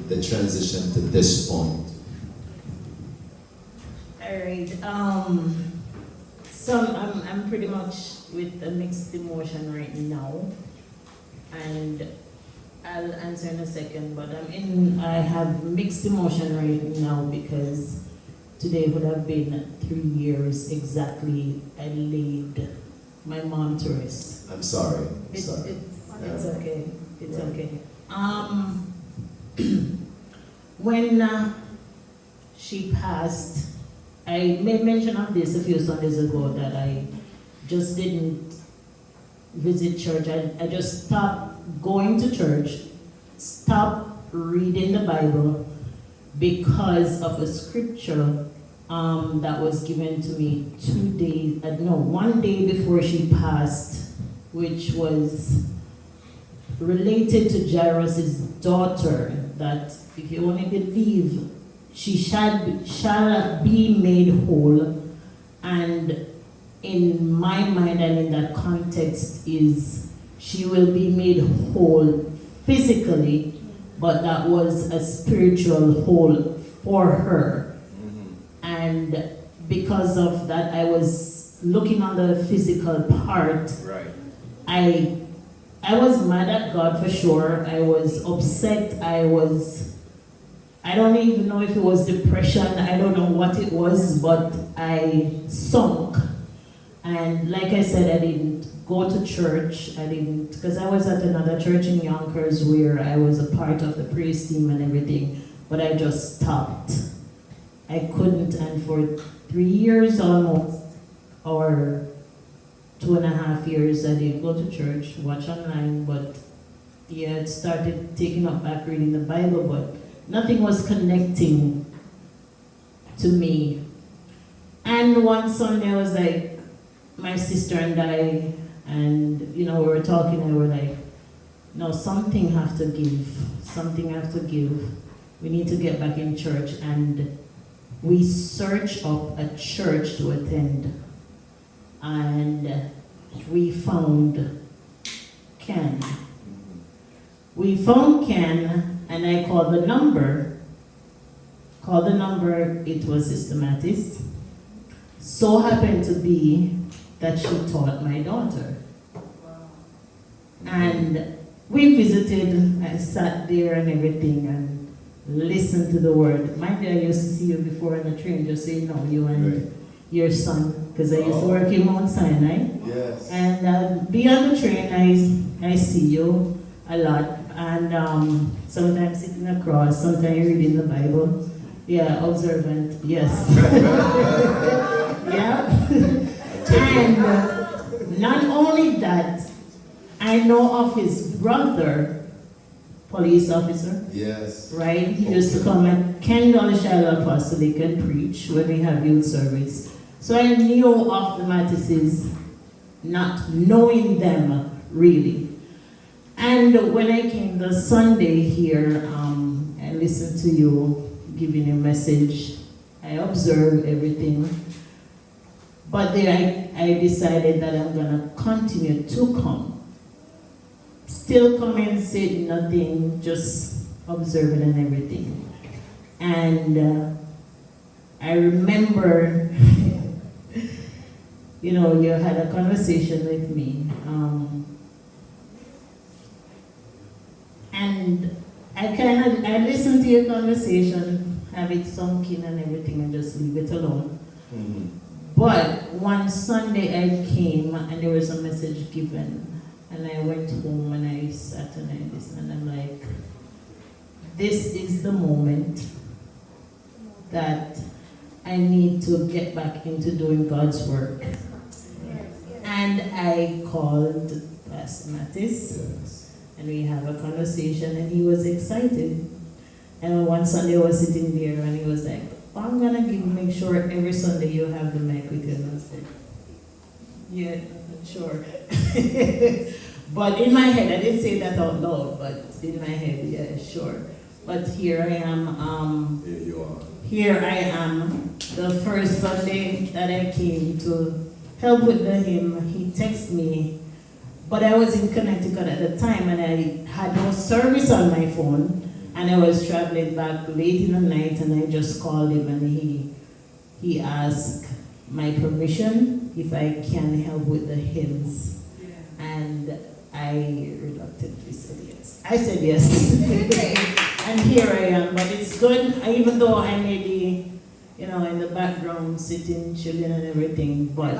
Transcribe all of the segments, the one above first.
the transition to this point? All right. So I'm pretty much with a mixed emotion right now, and I'll answer in a second. But I have mixed emotion right now because today would have been 3 years exactly I laid my mom to rest. I'm sorry. It's okay. It's Right. okay. When she passed, I made mention of this a few Sundays ago that I just didn't visit church. I just stopped going to church, stopped reading the Bible because of a scripture that was given to me 1 day before she passed, which was related to Jairus' daughter, that if you only believe, she shall be made whole. And in my mind and in that context is she will be made whole physically, but that was a spiritual whole for her. And because of that, I was looking on the physical part. Right. I was mad at God for sure. I was upset. I don't even know if it was depression. I don't know what it was, but I sunk. And like I said, I didn't go to church. Because I was at another church in Yonkers where I was a part of the praise team and everything, but I just stopped. I couldn't, and for 3 years almost, or 2.5 years, I didn't go to church, watch online, but yeah, it started taking up back reading the Bible, but nothing was connecting to me. And one Sunday I was like, my sister and I, and we were talking and we were like, no, something have to give. We need to get back in church. And we searched up a church to attend. And we found Ken. And I called the number. It was Sister Mattis. So happened to be that she taught my daughter. And we visited, I sat there and everything and listened to the word. Mind you, I used to see you before on the train, just so you know, you and your son, because I used to work in Mount Sinai. Yes. And be on the train, I see you a lot. And sometimes sitting across, sometimes reading the Bible. Yeah, observant, yes. Yeah. And not only that, I know of his brother, police officer. Yes. Right? He used to come at Kendall Shiloh Apostolic and preach when we have youth service. So I knew of the Mattises, not knowing them really. And when I came the Sunday here, I listened to you giving a message. I observed everything. But there I decided that I'm going to continue to come. Still come and say nothing, just observing and everything. And I remember, you had a conversation with me. And I listened to your conversation, have it sunk in and everything, and just leave it alone. But one Sunday I came and there was a message given. And I went home and I sat and I listened, and I'm like, this is the moment that I need to get back into doing God's work. And I called Pastor Mattis, and we have a conversation, and he was excited. And one Sunday I was sitting there and he was like, I'm gonna make sure every Sunday you have the mic with you. And I was like, yeah, sure. But in my head, I didn't say that out loud, but in my head, yeah, sure. But here I am. Here you are. Here I am. The first Sunday that I came to help with the hymn, he texted me, but I was in Connecticut at the time and I had no service on my phone. And I was traveling back late in the night, and I just called him, and he asked my permission if I can help with the hymns. And I reluctantly said yes. I said yes. And here I am. But it's good, even though I may be, in the background sitting, chilling and everything, but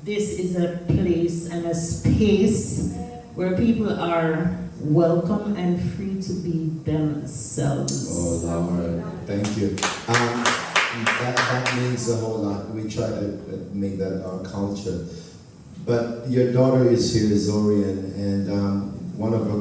this is a place and a space where people are welcome and free to be themselves. Oh Lord, thank you. That means a whole lot. We try to make that our culture. But your daughter is here, Zorian, and one of her